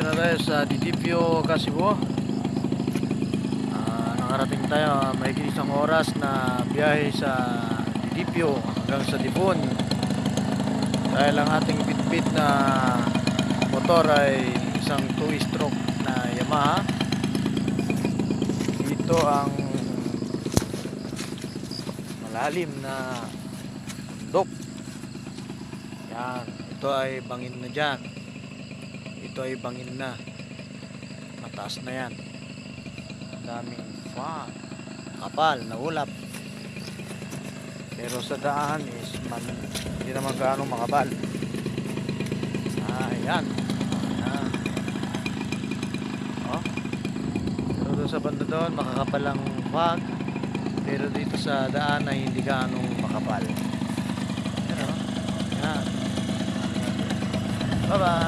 na tayo sa Didipio, Cebu. Nakarating tayo mahigit isang oras na biyahe sa Didipio hanggang sa Dipon. Dahil ang ating bitbit na motor ay isang 2-stroke na Yamaha. Ito ang malalim na bundok. Yan, ito ay bangin na dyan. Ito ay bangin na. Mataas na yan. Ang daming fog. Kapal na ulap. Pero sa daan is hindi naman gaano makapal. Ayan. Ayan. Oh. Pero doon sa banda doon makakapal ang fog. Pero dito sa daan ay hindi gaano makapal. Ayan o. Ayan. Bye bye.